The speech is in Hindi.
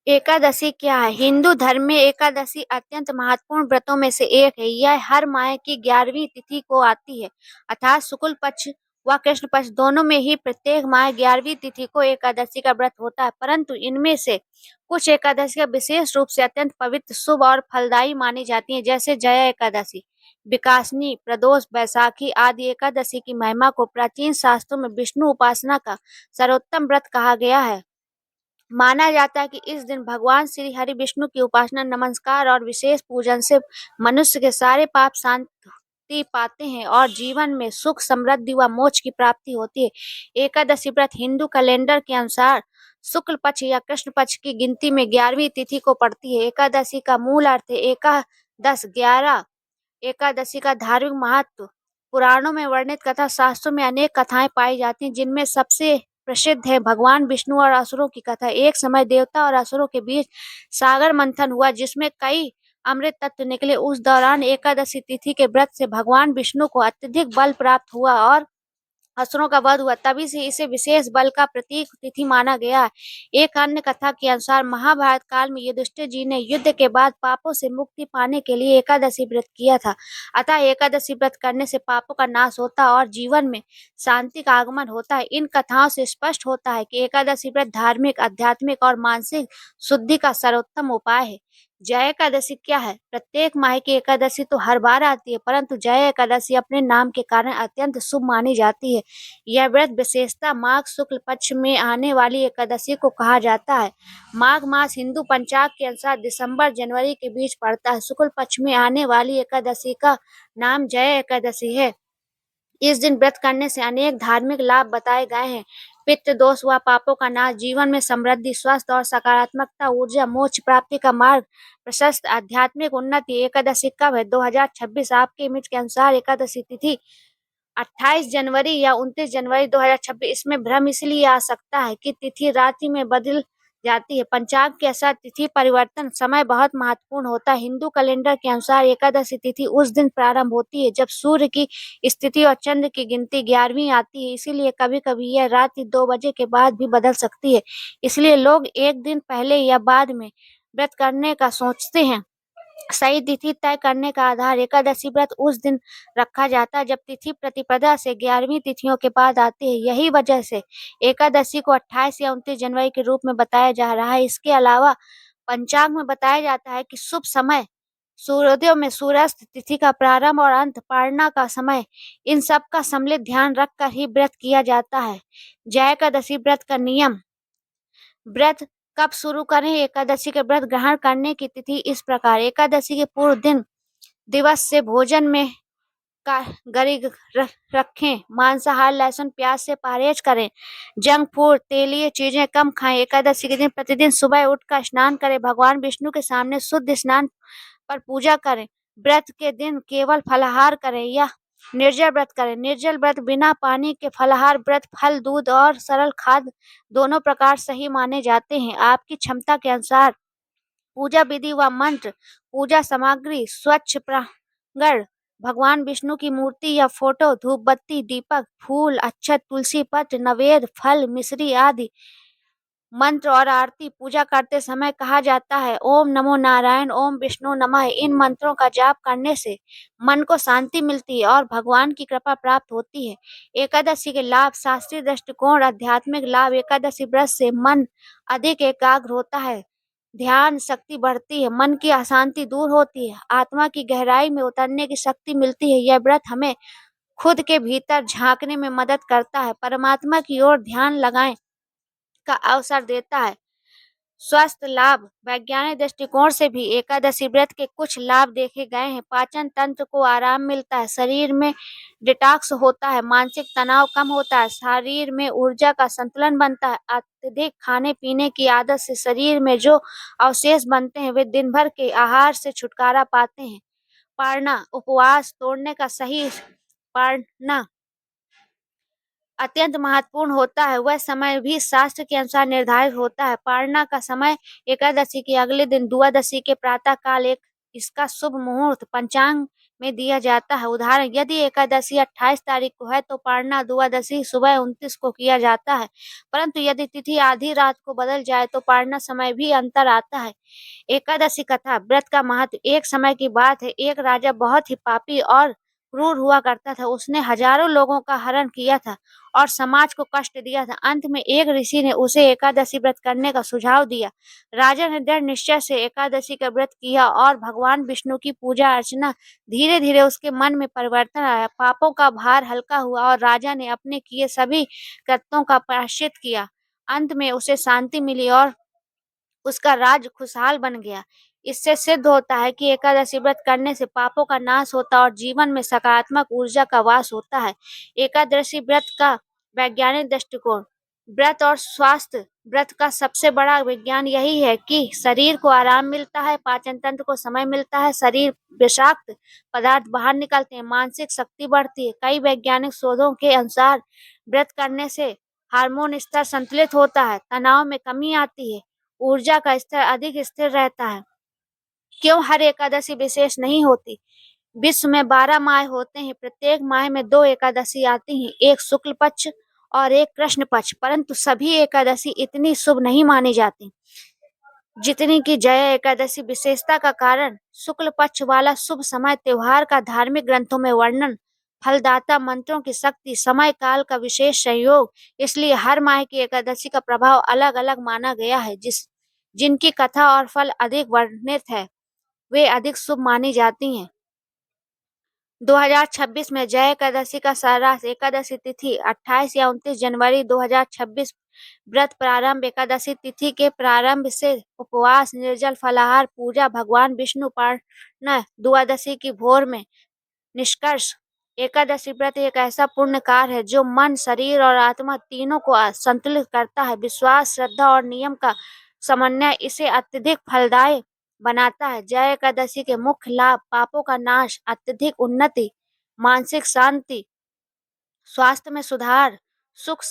एकादशी क्या है? हिंदू धर्म में एकादशी अत्यंत महत्वपूर्ण व्रतों में से एक है। यह हर माह की 11वीं तिथि को आती है, अर्थात शुक्ल पक्ष व कृष्ण पक्ष दोनों में ही प्रत्येक माह 11वीं तिथि को एकादशी का व्रत होता है। परंतु इनमें से कुछ एकादशियां विशेष रूप से अत्यंत पवित्र, शुभ और फलदायी मानी जाती हैं, जैसे जया एकादशी, विकासनी, प्रदोष, बैसाखी आदि। एकादशी की महिमा को प्राचीन शास्त्रों में विष्णु उपासना का सर्वोत्तम व्रत कहा गया है। माना जाता है कि इस दिन भगवान श्री हरि विष्णु की उपासना, नमस्कार और विशेष पूजन से मनुष्य के सारे पाप शांति पाते हैं और जीवन में सुख, समृद्धि व मोक्ष की प्राप्ति होती है। एकादशी व्रत हिंदू कैलेंडर के अनुसार शुक्ल पक्ष या कृष्ण पक्ष की गिनती में 11वीं तिथि को पड़ती है। एकादशी का मूल अर्थ है एकादश, 11। एकादशी का धार्मिक महत्व पुराणों में वर्णित कथा, शास्त्रों में अनेक कथाएं पाई जाती हैं, जिनमें सबसे प्रसिद्ध है भगवान विष्णु और असुरों की कथा। एक समय देवता और असुरों के बीच सागर मंथन हुआ, जिसमें कई अमृत तत्व निकले। उस दौरान एकादशी तिथि के व्रत से भगवान विष्णु को अत्यधिक बल प्राप्त हुआ और असुरों का वध हुआ। तभी से इसे विशेष बल का प्रतीक तिथि माना गया है। एक अन्य कथा के अनुसार महाभारत काल में युधिष्ठिर जी ने युद्ध के बाद पापों से मुक्ति पाने के लिए एकादशी व्रत किया था। अतः एकादशी व्रत करने से पापों का नाश होता है और जीवन में शांति का आगमन होता है। इन कथाओं से स्पष्ट होता है कि एकादशी व्रत धार्मिक, आध्यात्मिक और मानसिक शुद्धि का सर्वोत्तम उपाय है। जया एकादशी क्या है? प्रत्येक माह की एकादशी तो हर बार आती है, परंतु जया एकादशी अपने नाम के कारण अत्यंत शुभ मानी जाती है। यह व्रत विशेषतः माघ शुक्ल पक्ष में आने वाली एकादशी को कहा जाता है। माघ मास हिंदू पंचांग के अनुसार दिसंबर जनवरी के बीच पड़ता है। शुक्ल पक्ष में आने वाली एकादशी का नाम जया एकादशी है। इस दिन व्रत करने से अनेक धार्मिक लाभ बताए गए हैं। पितृ दोष व पापों का नाश, जीवन में समृद्धि, स्वास्थ्य और सकारात्मकता, ऊर्जा, मोक्ष प्राप्ति का मार्ग प्रशस्त, आध्यात्मिक उन्नति। एकादशी कब है? 2026 आपके इमेज के अनुसार एकादशी तिथि 28 जनवरी या 29 जनवरी 2026। इसमें भ्रम इसलिए आ सकता है कि तिथि रात्रि में बदल जाती है। पंचांग के अनुसार तिथि परिवर्तन समय बहुत महत्वपूर्ण होता है। हिंदू कैलेंडर के अनुसार एकादशी तिथि उस दिन प्रारंभ होती है जब सूर्य की स्थिति और चंद्र की गिनती 11वीं आती है। इसीलिए कभी कभी यह रात्रि 2 बजे के बाद भी बदल सकती है। इसलिए लोग एक दिन पहले या बाद में व्रत करने का सोचते हैं। सही तिथि तय करने का आधार, एकादशी व्रत उस दिन रखा जाता है जब तिथि प्रतिपदा से 11वीं तिथियों के बाद आती है। यही वजह से एकादशी को 28 या 29 जनवरी के रूप में बताया जा रहा है। इसके अलावा पंचांग में बताया जाता है कि शुभ समय सूर्योदय में सूर्यास्त, तिथि का प्रारंभ और अंत, पारणा का समय, इन सब का सम्मिलित ध्यान रखकर ही व्रत किया जाता है। जया एकादशी व्रत का नियम। व्रत कब शुरू करें? एकादशी के व्रत ग्रहण करने की तिथि इस प्रकार: एकादशी के पूर्व दिन दिवस से भोजन में कारीगरी रखें। मांसाहार, लहसुन, प्याज से परहेज करें। जंक फूड, तेलीय चीजें कम खाएं। एकादशी के दिन प्रतिदिन सुबह उठकर स्नान करें। भगवान विष्णु के सामने शुद्ध स्नान पर पूजा करें। व्रत के दिन केवल फलाहार करें या निर्जल व्रत करें। निर्जल व्रत बिना पानी के फलाहार व्रत फल, दूध और सरल खाद्य दोनों प्रकार सही माने जाते हैं। आपकी क्षमता के अनुसार पूजा विधि व मंत्र: पूजा सामग्री स्वच्छ प्रांगण, भगवान विष्णु की मूर्ति या फोटो, धूप बत्ती, दीपक, फूल, अक्षत, तुलसी पत्र, नवेद, फल, मिश्री आदि। मंत्र और आरती: पूजा करते समय कहा जाता है ओम नमो नारायण, ओम विष्णु नमः। इन मंत्रों का जाप करने से मन को शांति मिलती है और भगवान की कृपा प्राप्त होती है। एकादशी के लाभ: शास्त्रीय दृष्टिकोण, आध्यात्मिक लाभ: एकादशी व्रत से मन अधिक एकाग्र होता है, ध्यान शक्ति बढ़ती है, मन की अशांति दूर होती है, आत्मा की गहराई में उतरने की शक्ति मिलती है। यह व्रत हमें खुद के भीतर झांकने में मदद करता है, परमात्मा की ओर ध्यान लगाएं का अवसर देता है। स्वास्थ्य लाभ: वैज्ञानिक दृष्टिकोण से भी एकादशी व्रत के कुछ लाभ देखे गए हैं। पाचन तंत्र को आराम मिलता है, शरीर में डिटॉक्स होता है, मानसिक तनाव कम होता है, शरीर में ऊर्जा का संतुलन बनता है। अत्यधिक खाने पीने की आदत से शरीर में जो अवशेष बनते हैं वे दिन भर के आहार से छुटकारा पाते हैं। पारणा: उपवास तोड़ने का सही पारणा अत्यंत महत्वपूर्ण होता है। वह समय भी शास्त्र के अनुसार निर्धारित होता है। पारणा का समय: एकादशी के अगले दिन द्वादशी के प्रातः काल एक इसका शुभ मुहूर्त पंचांग में दिया जाता है। उदाहरण, यदि एकादशी 28 तारीख को है तो पारना द्वादशी सुबह 29 को किया जाता है। परंतु यदि तिथि आधी रात को बदल जाए तो पारना समय भी अंतर आता है। एकादशी कथा। व्रत का महत्व। एक समय की बात है, एक राजा बहुत ही पापी और क्रूर हुआ करता था। उसने हजारों लोगों का हरण किया था और समाज को कष्ट दिया था। अंत में एक ऋषि ने उसे एकादशी व्रत करने का सुझाव दिया। राजा ने दृढ़ निश्चय से एकादशी का व्रत किया और भगवान विष्णु की पूजा अर्चना। धीरे धीरे उसके मन में परिवर्तन आया, पापों का भार हल्का हुआ और राजा ने अपने किए सभी कृत्यों का प्रायश्चित किया। अंत में उसे शांति मिली और उसका राज्य खुशहाल बन गया। इससे सिद्ध होता है कि एकादशी व्रत करने से पापों का नाश होता है और जीवन में सकारात्मक ऊर्जा का वास होता है। एकादशी व्रत का वैज्ञानिक दृष्टिकोण। व्रत और स्वास्थ्य। व्रत का सबसे बड़ा विज्ञान यही है कि शरीर को आराम मिलता है, पाचन तंत्र को समय मिलता है, शरीर विषाक्त पदार्थ बाहर निकलते हैं, मानसिक शक्ति बढ़ती है। कई वैज्ञानिक शोधों के अनुसार व्रत करने से हार्मोन स्तर संतुलित होता है, तनाव में कमी आती है, ऊर्जा का स्तर अधिक स्थिर रहता है। क्यों हर एकादशी विशेष नहीं होती? विश्व में 12 माह होते हैं, प्रत्येक माह में 2 एकादशी आती हैं, एक शुक्ल पक्ष और एक कृष्ण पक्ष। परंतु सभी एकादशी इतनी शुभ नहीं मानी जाती जितनी की जया एकादशी। विशेषता का कारण शुक्ल पक्ष वाला शुभ समय, त्योहार का धार्मिक ग्रंथों में वर्णन, फलदाता मंत्रों की शक्ति, समय काल का विशेष संयोग। इसलिए हर माह की एकादशी का प्रभाव अलग अलग माना गया है। जिनकी कथा और फल अधिक वर्णित है वे अधिक शुभ मानी जाती हैं। 2026 में जय एकादशी का सारांश। एकादशी तिथि 28 या 29 जनवरी 2026। व्रत प्रारंभ। एकादशी तिथि के प्रारंभ से उपवास, निर्जल फलाहार, पूजा, भगवान विष्णु पारना द्वादशी की भोर में। निष्कर्ष, एकादशी व्रत एक ऐसा पुण्य कार्य है जो मन, शरीर और आत्मा तीनों को संतुलित करता है। विश्वास, श्रद्धा और नियम का समन्वय इसे अत्यधिक फलदायी बनाता है। जय एकादशी के मुख्य लाभ: पापों का नाश, अत्यधिक उन्नति, मानसिक शांति, स्वास्थ्य में सुधार, सुख